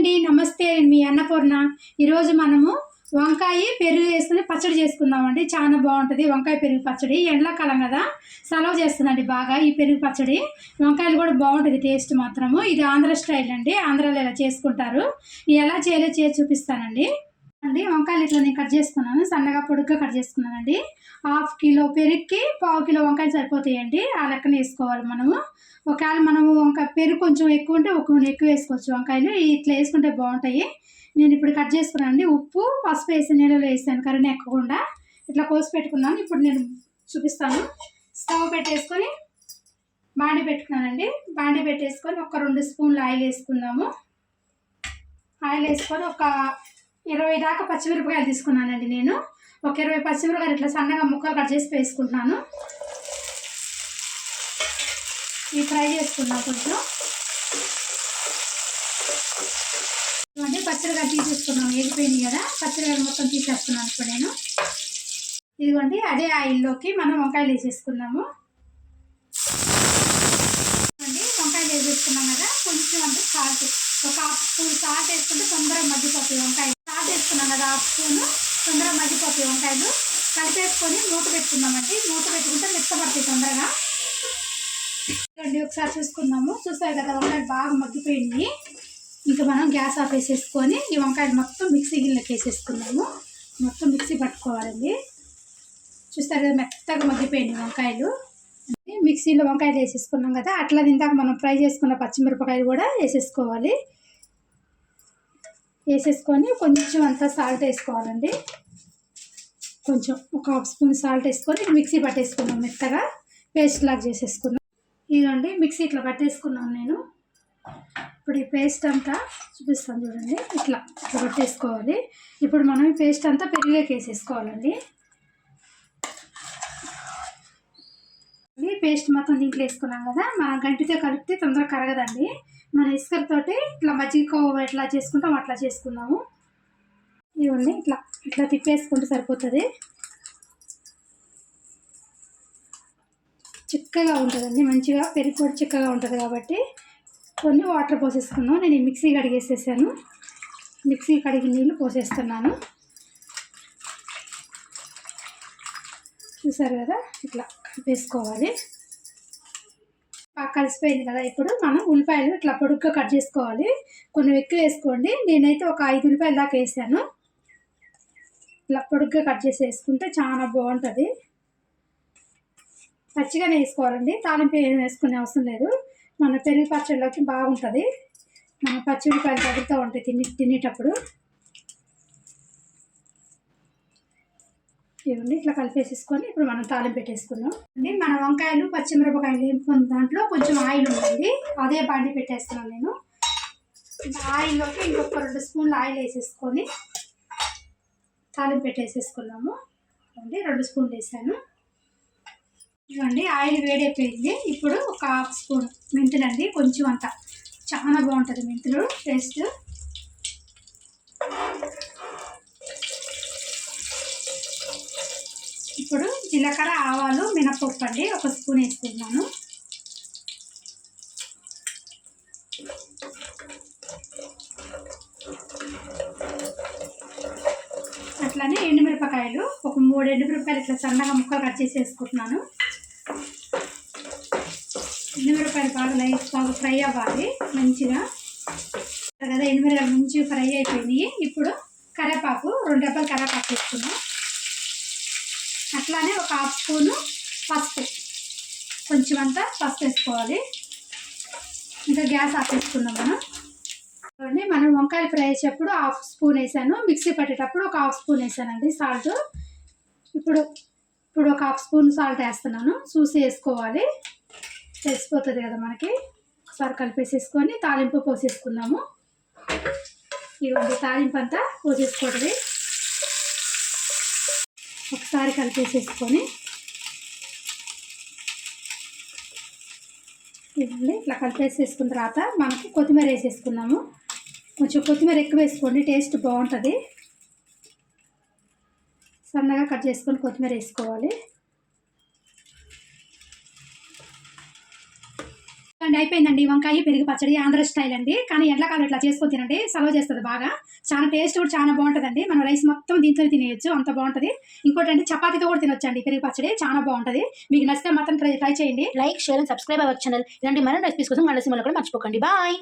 అండి, నమస్తే. మీ అన్నపూర్ణ. ఈరోజు మనము వంకాయ పెరుగు వేసుకుని పచ్చడి చేసుకుందామండి. చాలా బాగుంటుంది వంకాయ పెరుగు పచ్చడి. ఎండాకాలం కదా, సలవ చేస్తుందండి బాగా ఈ పెరుగు పచ్చడి. వంకాయలు కూడా బాగుంటుంది టేస్ట్ మాత్రము. ఇది ఆంధ్ర స్టైల్ అండి, ఆంధ్రాలో ఇలా చేసుకుంటారు. ఎలా చేయాలో చేసి చూపిస్తానండి. వంకాయలు ఇట్లా నేను కట్ చేసుకున్నాను, సన్నగా పొడుగ్గా కట్ చేసుకున్నానండి. 1/2 కిలో పెరుగుకి 1/4 కిలో వంకాయలు సరిపోతాయండి. ఆ లెక్కన వేసుకోవాలి మనము. ఒకవేళ మనము వంకాయ పెరుగు కొంచెం ఎక్కువ ఉంటే ఒక ఎక్కువ వేసుకోవచ్చు. వంకాయలు ఇట్లా వేసుకుంటే బాగుంటాయి. నేను ఇప్పుడు కట్ చేసుకున్నానండి. ఉప్పు పసుపు వేసి నీళ్ళలో వేసాను కర్రీని ఎక్కకుండా. ఇట్లా కోసి పెట్టుకున్నాను. ఇప్పుడు నేను చూపిస్తాను. స్టవ్ పెట్టేసుకొని బాండి పెట్టుకున్నానండి. బాండి పెట్టేసుకొని ఒక 2 స్పూన్లు ఆయిల్ వేసుకుందాము. ఆయిల్ వేసుకొని ఒక 20 దాకా పచ్చిమిరపకాయలు తీసుకున్నానండి. నేను ఒక 20 పచ్చిమిరపకాయలు ఇట్లా సన్నగా ముక్కలు కట్ చేసి వేసుకుంటున్నాను. ఇవి ఫ్రై చేసుకున్నాం కొంచెం. అంటే పచ్చిమిరపకాయలు తీసేసుకున్నాం, వేగిపోయినాయి కదా. పచ్చిమిరపకాయలు మొత్తం తీసేస్తున్నాను ఇప్పుడు నేను. ఇదిగోండి, అదే ఆయిల్లోకి మనం వంకాయలు వేసేసుకున్నాము. వంకాయలు వేసేసుకున్నాం కదా, కొంచెం అంటే సాల్ట్, ఒక 1/2 స్పూన్ సాల్ట్ వేసుకుంటే తొందరగా మగ్గిపోతాయి వంకాయలు. సాల్ట్ వేసుకున్నాం కదా 1/2 స్పూన్, తొందరగా మగ్గిపోతాయి వంకాయలు. కలిపేసుకొని మూత పెట్టుకున్నామండి. మూత పెట్టుకుంటే మెత్తపడతాయి తొందరగా. ఒకసారి చూసుకుందాము. చూస్తారు కదా వంకాయలు బాగా మగ్గిపోయింది. ఇంకా మనం గ్యాస్ ఆఫ్ వేసేసుకొని ఈ వంకాయలు మొత్తం మిక్సీ గిన్నెకి వేసేసుకున్నాము. మొత్తం మిక్సీ పట్టుకోవాలండి. చూస్తారు కదా మెత్తగా మగ్గిపోయింది వంకాయలు. మిక్సీలో వంకాయలు వేసేసుకున్నాం కదా, అట్లా ఇందాక మనం ఫ్రై చేసుకున్న పచ్చిమిరపకాయలు కూడా వేసేసుకోవాలి. వేసేసుకొని కొంచెం అంతా సాల్ట్ వేసుకోవాలండి. కొంచెం ఒక 1/2 స్పూన్ సాల్ట్ వేసుకొని మిక్సీ పట్టేసుకున్నాం. మెత్తగా పేస్ట్ లాగా చేసేసుకున్నాం. ఇదండి మిక్సీ ఇట్లా పట్టేసుకున్నాను నేను. ఇప్పుడు ఈ పేస్ట్ అంతా చూపిస్తాను చూడండి. ఇట్లా పట్టేసుకోవాలి. ఇప్పుడు మనం ఈ పేస్ట్ అంతా పెరుగులోకి వేసేసుకోవాలండి. పేస్ట్ మొత్తం దీంట్లో వేసుకున్నాం కదా, మనం గంటితో కలిపితే తొందరగా కరగదండి. మన ఇసుకతోటి ఇట్లా మజ్జిగ ఎట్లా చేసుకుంటాం అట్లా చేసుకుందాము. ఇవన్నీ ఇట్లా ఇట్లా తిప్పేసుకుంటే సరిపోతుంది. చిక్కగా ఉంటుందండి, మంచిగా పెరుగు కూడా చిక్కగా ఉంటుంది కాబట్టి కొన్ని వాటర్ పోసేసుకుందాం. నేను ఈ మిక్సీ కడిగేసేసాను. మిక్సీ కడిగి నీళ్ళు పోసేస్తున్నాను. చూసారు కదా, ఇట్లా కలిపేసుకోవాలి. బాగా కలిసిపోయింది కదా. ఇప్పుడు మనం ఉల్లిపాయలు ఇట్లా పొడుగ్గా కట్ చేసుకోవాలి. కొన్ని ఎక్కువ వేసుకోండి. నేనైతే ఒక 5 ఉల్లిపాయలు దాకా వేసాను. ఇట్లా పొడుగ్గా కట్ చేసి వేసుకుంటే చాలా బాగుంటుంది. పచ్చిగానే వేసుకోవాలండి, తాలింపు ఏం వేసుకునే అవసరం లేదు. మన పెరుగు పచ్చడిలోకి బాగుంటుంది. మన పచ్చి ఉల్లిపాయలు తగులుతూ ఉంటాయి తినేటప్పుడు. ఇవన్నీ ఇట్లా కలిపేసేసుకొని ఇప్పుడు మనం తాలింపు పెట్టేసుకుందాం అండి. మన వంకాయలు పచ్చిమిరపకాయలు వేపుకున్న దాంట్లో కొంచెం ఆయిల్ ఉంటుంది, అదే బాండి పెట్టేస్తున్నాను నేను. ఆయిల్లోకి ఇంకొక 2 స్పూన్లు ఆయిల్ వేసేసుకొని తాలింపు పెట్టేసేసుకున్నాము అండి. 2 స్పూన్లు వేసాను. ఇవ్వండి ఆయిల్ వేడైపోయింది. ఇప్పుడు ఒక 1/2 స్పూన్ మెంతులు అండి, కొంచెం అంత. చాలా బాగుంటుంది మెంతులు టేస్ట్. ఇప్పుడు జీలకర్ర ఆవాలు మినపప్పు అండి, 1 స్పూన్ వేసుకుంటున్నాను. అట్లానే ఎండుమిరపకాయలు ఒక 3 ఎండుమిరపకాయలు ఇట్లా సన్నగా ముక్కలు కట్ చేసి వేసుకుంటున్నాను. ఎండుమిరపకాయలు బాగా ఫ్రై అవ్వాలి మంచిగా కదా. ఎండుమిరపకాయలు మంచిగా ఫ్రై అయిపోయినాయి. ఇప్పుడు కరివేపాకు 2 రెబ్బలు కరివేపాకు వేసుకున్నాం. అట్లానే ఒక 1/2 స్పూను పసుపు, కొంచెం అంతా పసుపు వేసుకోవాలి. ఇంకా గ్యాస్ ఆఫ్ వేసుకుందాం మనం వంకాయలు ఫ్రై చేసేటప్పుడు 1/2 స్పూన్ వేసాను. మిక్సీ పట్టేటప్పుడు ఒక 1/2 స్పూన్ వేసానండి సాల్ట్. ఇప్పుడు ఒక 1/2 స్పూన్ సాల్ట్ వేస్తున్నాను. చూసి వేసుకోవాలి, తెలిసిపోతుంది కదా మనకి. ఒకసారి కలిపేసేసుకొని తాలింపు పోసేసుకుందాము. ఇవ్వండి తాలింపు అంతా పోసేసుకోవడమే. ఒకసారి కలిపేసేసుకొని ఇవ్వండి ఇట్లా కలిపేసేసుకున్న తర్వాత మనకి కొత్తిమీర వేసేసుకున్నాము. కొంచెం కొత్తిమీర ఎక్కువ వేసుకోండి, టేస్ట్ బాగుంటుంది. సన్నగా కట్ చేసుకొని కొత్తిమీర వేసుకోవాలి. చూడండి అయిపోయిందండి వంకాయ పెరుగు పచ్చడి ఆంధ్ర స్టైల్ అండి. కానీ ఎండాకాలం ఇట్లా చేసుకొని తినండి, సలవ చేస్తుంది బాగా. చాలా టేస్ట్ కూడా చాలా బాగుంటుందండి. మనం రైస్ మొత్తం దీంతో తినేయచ్చు, అంత బాగుంటుంది. ఇంకోటి అండి చపాతీతో కూడా తినొచ్చండి పెరుగు పచ్చడి, చాలా బాగుంటుంది. మీకు నచ్చితే మాత్రం ట్రై చేయండి. Like, share and subscribe our channel. ఇలాంటి మరిన్ని రెసిపీస్ కోసం మన కూడా మర్చిపోకండి. బాయ్.